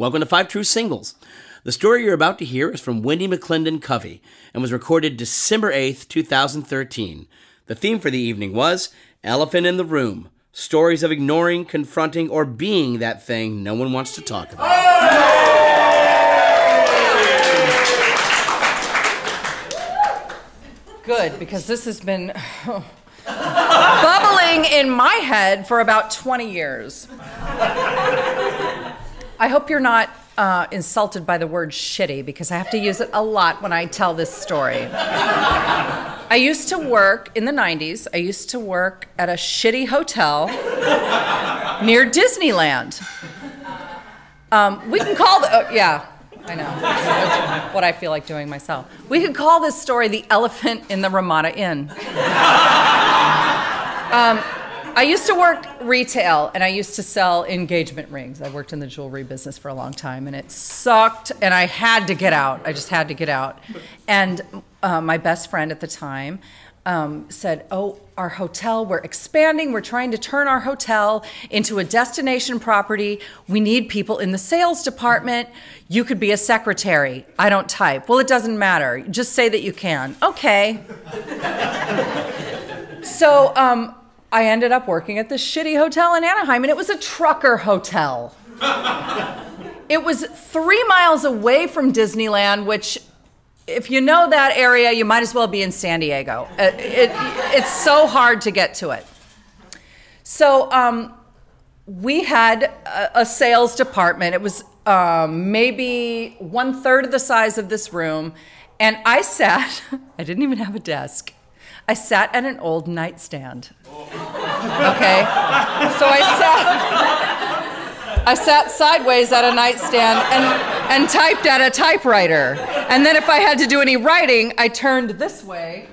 Welcome to 5 True Singles. The story you're about to hear is from Wendi Mclendon-Covey and was recorded December 8th, 2013. The theme for the evening was Elephant in the Room, stories of ignoring, confronting, or being that thing no one wants to talk about. Good, because this has been bubbling in my head for about 20 years. I hope you're not insulted by the word shitty, because I have to use it a lot when I tell this story. I used to work, in the 90s, I used to work at a shitty hotel near Disneyland. We can call the, yeah, I know, that's what I feel like doing myself. We could call this story the elephant in the Ramada Inn. I used to work retail, and I used to sell engagement rings. I worked in the jewelry business for a long time, and it sucked, and I had to get out. I just had to get out. And my best friend at the time said, oh, our hotel, we're expanding. We're trying to turn our hotel into a destination property. We need people in the sales department. You could be a secretary. I don't type. Well, it doesn't matter. Just say that you can. Okay. So, I ended up working at this shitty hotel in Anaheim, and it was a trucker hotel. It was 3 miles away from Disneyland, which, if you know that area, you might as well be in San Diego. It's so hard to get to it. So we had a sales department. It was maybe 1/3 of the size of this room, and I sat, I didn't even have a desk. I sat at an old nightstand. Okay? So I sat sideways at a nightstand and typed at a typewriter. And then if I had to do any writing, I turned this way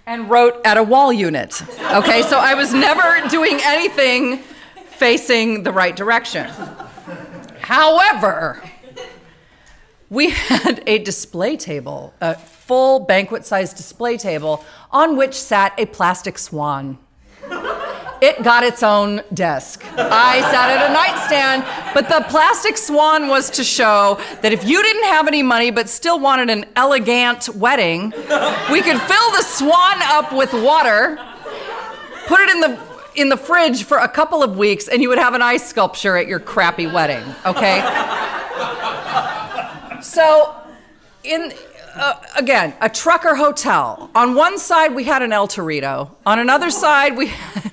and wrote at a wall unit. Okay? So I was never doing anything facing the right direction. However, we had a display table, a full banquet-sized display table on which sat a plastic swan. It got its own desk. I sat at a nightstand, but the plastic swan was to show that if you didn't have any money but still wanted an elegant wedding, we could fill the swan up with water, put it in the fridge for a couple of weeks, and you would have an ice sculpture at your crappy wedding, okay? So, again, a trucker hotel. On one side, we had an El Torito. On another side, we had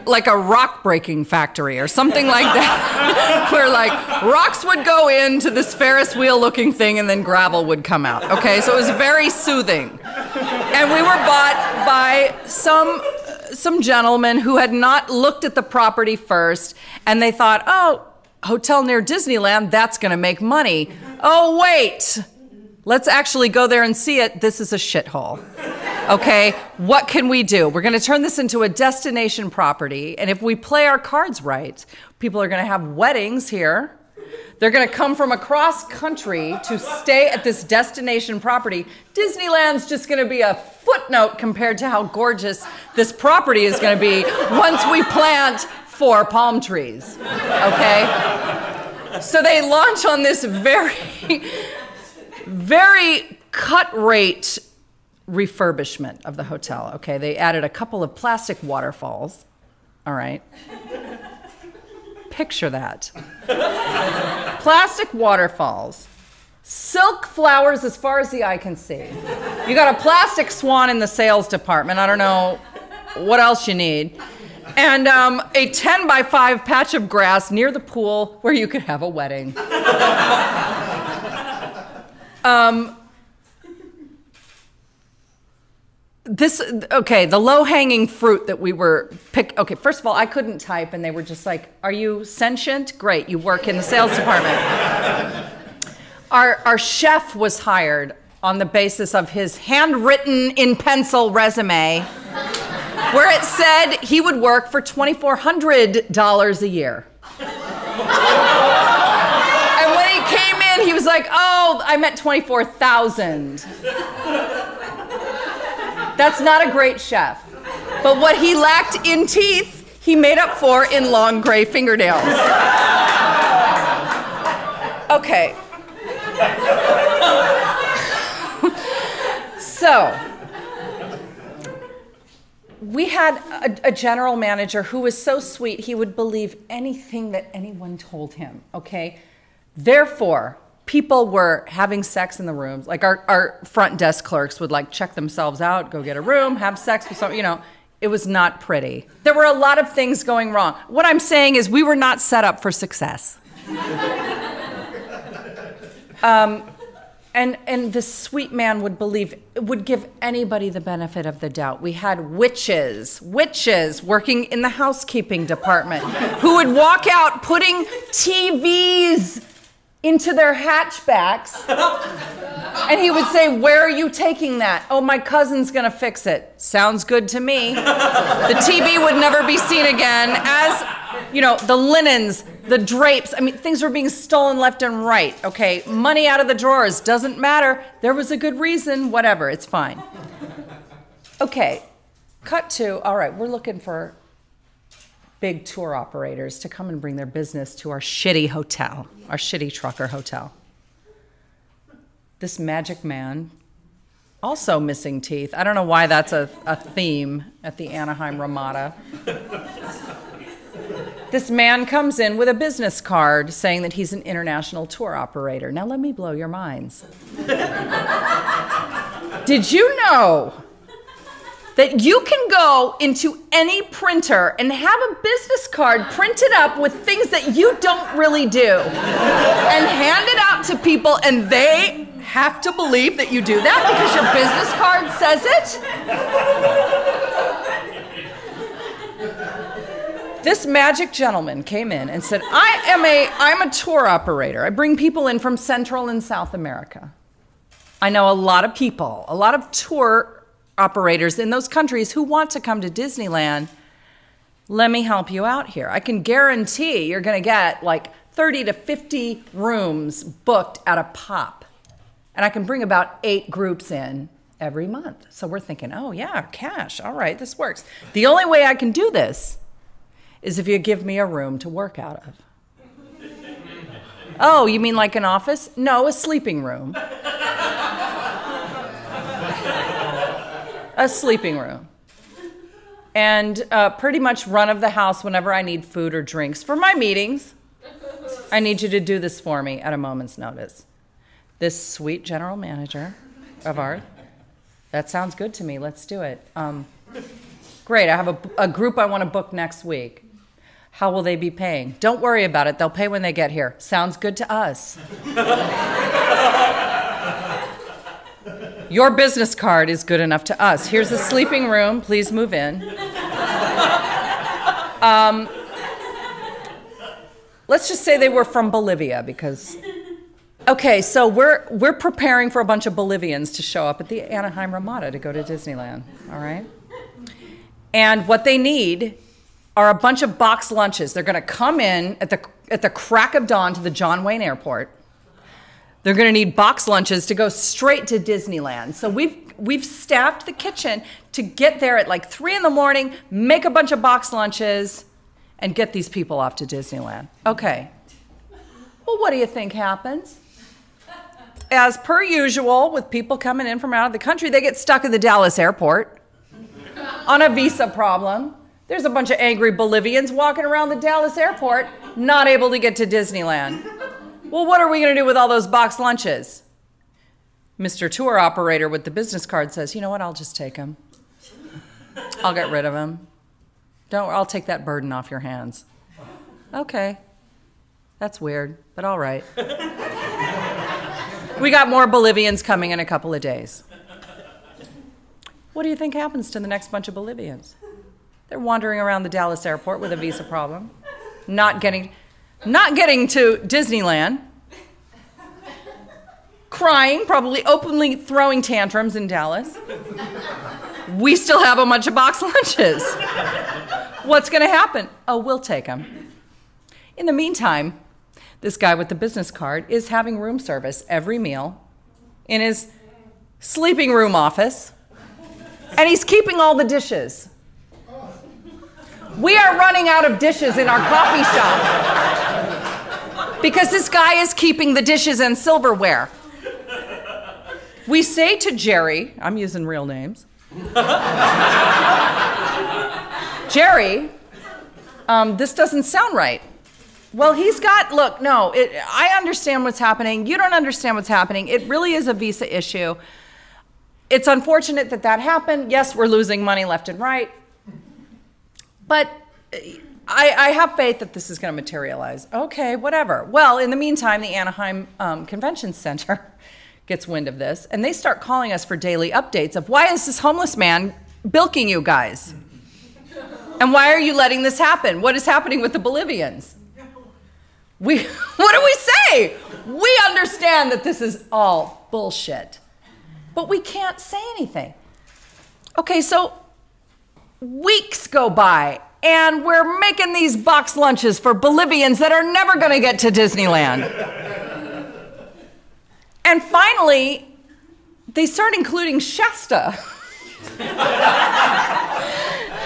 like a rock breaking factory or something like that, where like rocks would go into this Ferris wheel looking thing and then gravel would come out. Okay, so it was very soothing. And we were bought by some gentleman who had not looked at the property first, and they thought, oh, hotel near Disneyland, that's going to make money. Oh, wait. Let's actually go there and see it. This is a shithole. Okay, what can we do? We're going to turn this into a destination property, and if we play our cards right, people are going to have weddings here. They're going to come from across country to stay at this destination property. Disneyland's just going to be a footnote compared to how gorgeous this property is going to be once we plant 4 palm trees, okay? So they launch on this very, very cut-rate refurbishment of the hotel, okay? They added a couple of plastic waterfalls, all right? Picture that. Plastic waterfalls, silk flowers as far as the eye can see. You got a plastic swan in the sales department. I don't know what else you need. And a 10-by-5 patch of grass near the pool where you could have a wedding. The low-hanging fruit that we were okay, first of all, I couldn't type, and they were just like, are you sentient? Great, you work in the sales department. Our chef was hired on the basis of his handwritten in pencil resume, where it said he would work for $2,400 a year. And when he came in, he was like, oh, I meant 24,000. That's not a great chef. But what he lacked in teeth, he made up for in long gray fingernails. Okay. So, we had a general manager who was so sweet, he would believe anything that anyone told him, okay? Therefore, people were having sex in the rooms. Like our front desk clerks would like check themselves out, go get a room, have sex with someone, you know. It was not pretty. There were a lot of things going wrong. What I'm saying is we were not set up for success. And this sweet man would give anybody the benefit of the doubt. We had witches working in the housekeeping department who would walk out putting TVs into their hatchbacks. And he would say, "Where are you taking that?" "Oh, my cousin's gonna fix it." "Sounds good to me." The TV would never be seen again. As, you know, the linens, the drapes, I mean, things were being stolen left and right, okay? Money out of the drawers, doesn't matter. There was a good reason, whatever, it's fine. Okay, cut to, all right, we're looking for big tour operators to come and bring their business to our shitty hotel, our shitty trucker hotel. This magic man, also missing teeth. I don't know why that's a theme at the Anaheim Ramada. This man comes in with a business card saying that he's an international tour operator. Now let me blow your minds. Did you know that you can go into any printer and have a business card printed up with things that you don't really do and hand it out to people, and they have to believe that you do that because your business card says it? This magic gentleman came in and said, I'm a tour operator. I bring people in from Central and South America. I know a lot of people, a lot of tour operators in those countries who want to come to Disneyland. Let me help you out here. I can guarantee you're going to get like 30 to 50 rooms booked at a pop. And I can bring about 8 groups in every month. So we're thinking, oh yeah, cash. All right, this works. The only way I can do this is if you give me a room to work out of. Oh, you mean like an office? No, a sleeping room. A sleeping room. And pretty much run of the house whenever I need food or drinks. For my meetings, I need you to do this for me at a moment's notice. This sweet general manager of ours, that sounds good to me, let's do it. Great, I have a group I want to book next week. How will they be paying? Don't worry about it, they'll pay when they get here. Sounds good to us. Your business card is good enough to us. Here's a sleeping room. Please move in. Let's just say they were from Bolivia because... Okay, so we're preparing for a bunch of Bolivians to show up at the Anaheim Ramada to go to Disneyland, all right? And what they need are a bunch of box lunches. They're going to come in at the crack of dawn to the John Wayne Airport. They're going to need box lunches to go straight to Disneyland. So we've staffed the kitchen to get there at like 3 in the morning, make a bunch of box lunches, and get these people off to Disneyland. Okay. Well, what do you think happens? As per usual, with people coming in from out of the country, they get stuck at the Dallas airport on a visa problem. There's a bunch of angry Bolivians walking around the Dallas airport, not able to get to Disneyland. Well, what are we going to do with all those box lunches? Mr. Tour Operator with the business card says, you know what, I'll just take them. I'll get rid of them. I'll take that burden off your hands. Okay. That's weird, but all right. We got more Bolivians coming in a couple of days. What do you think happens to the next bunch of Bolivians? They're wandering around the Dallas airport with a visa problem, not getting to Disneyland, crying, probably openly throwing tantrums in Dallas. We still have a bunch of box lunches. What's going to happen? Oh, we'll take them. In the meantime, this guy with the business card is having room service every meal in his sleeping room office, and he's keeping all the dishes. We are running out of dishes in our coffee shop because this guy is keeping the dishes and silverware. We say to Jerry, I'm using real names. Jerry, this doesn't sound right. Well, look, no, I understand what's happening. You don't understand what's happening. It really is a visa issue. It's unfortunate that happened. Yes, we're losing money left and right. But I have faith that this is going to materialize. Okay, whatever. Well, in the meantime, the Anaheim Convention Center gets wind of this, and they start calling us for daily updates of why is this homeless man bilking you guys? And why are you letting this happen? What is happening with the Bolivians? What do we say? We understand that this is all bullshit, but we can't say anything. Okay, so weeks go by, and we're making these box lunches for Bolivians that are never going to get to Disneyland. And finally, they start including Shasta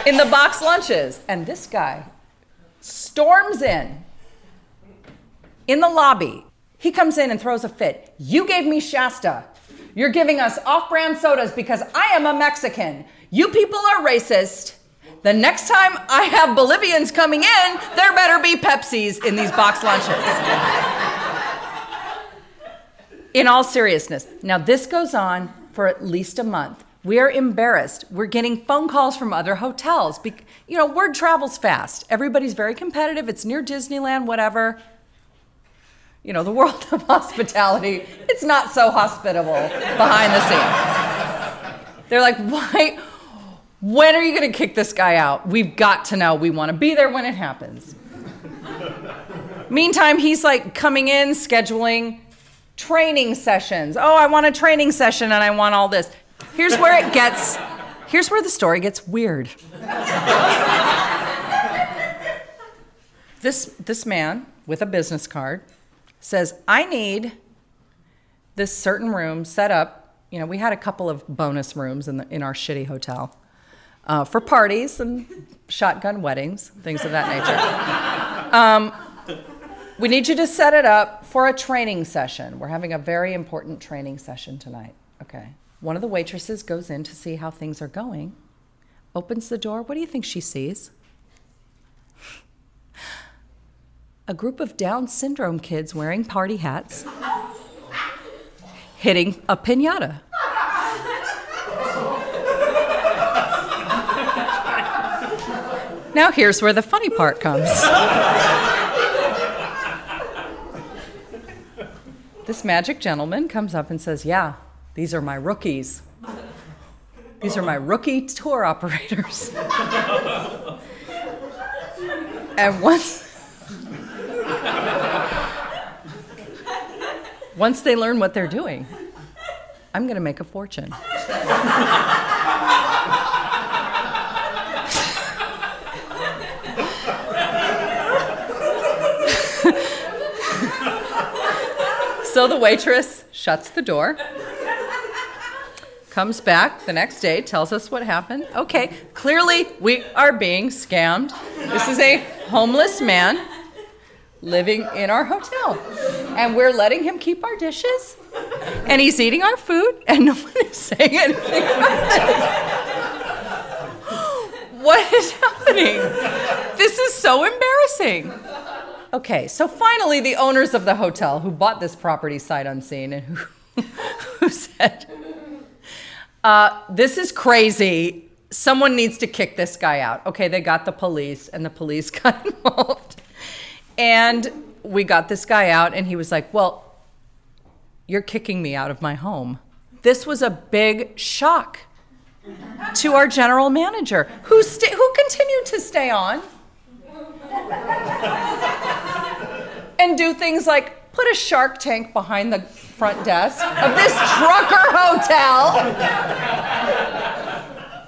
in the box lunches. And this guy storms in the lobby. He comes in and throws a fit. You gave me Shasta. You're giving us off-brand sodas because I am a Mexican. You people are racist. The next time I have Bolivians coming in, there better be Pepsis in these box lunches. In all seriousness, now this goes on for at least a month. We are embarrassed. We're getting phone calls from other hotels. Word travels fast. Everybody's very competitive. It's near Disneyland, whatever. The world of hospitality, it's not so hospitable behind the scenes. They're like, why? When are you going to kick this guy out? We've got to know. We want to be there when it happens. Meantime, he's like coming in, scheduling training sessions. Oh, I want a training session and I want all this. Here's where the story gets weird. This man with a business card says, I need this certain room set up. We had a couple of bonus rooms in our shitty hotel for parties and shotgun weddings, things of that nature. We need you to set it up for a training session. We're having a very important training session tonight. Okay. One of the waitresses goes in to see how things are going, opens the door. What do you think she sees? A group of Down syndrome kids wearing party hats, hitting a piñata. Now here's where the funny part comes. This magic gentleman comes up and says, yeah, these are my rookies. These are my rookie tour operators. And once they learn what they're doing, I'm going to make a fortune. So the waitress shuts the door, comes back the next day, tells us what happened. Okay, clearly we are being scammed. This is a homeless man living in our hotel, and we're letting him keep our dishes, and he's eating our food, and no one is saying anything about this. What is happening? This is so embarrassing. Okay, so finally the owners of the hotel who bought this property sight unseen and who said, this is crazy. Someone needs to kick this guy out. Okay, they got the police, and the police got involved. And we got this guy out, and he was like, well, you're kicking me out of my home. This was a big shock to our general manager, who continued to stay on and do things like put a shark tank behind the front desk of this trucker hotel,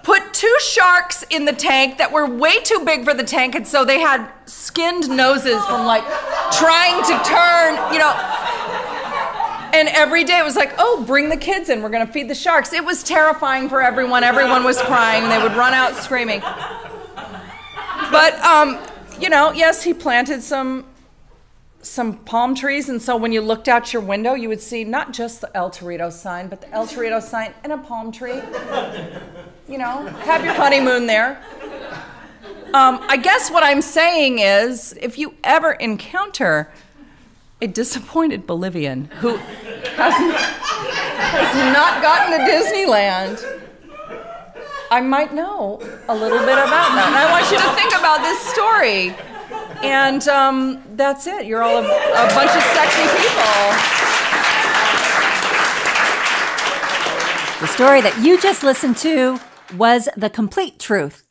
put 2 sharks in the tank that were way too big for the tank, and so they had skinned noses from like trying to turn, and every day it was like, oh, bring the kids in, we're gonna feed the sharks. It was terrifying for everyone. Everyone was crying. They would run out screaming. But, yes, he planted some palm trees, and so when you looked out your window, you would see not just the El Torito sign, but the El Torito sign and a palm tree. Have your honeymoon there. I guess what I'm saying is, if you ever encounter a disappointed Bolivian who has not gotten to Disneyland, I might know a little bit about that. And I want you to think about this story. And that's it. You're all a bunch of sexy people. The story that you just listened to was the complete truth.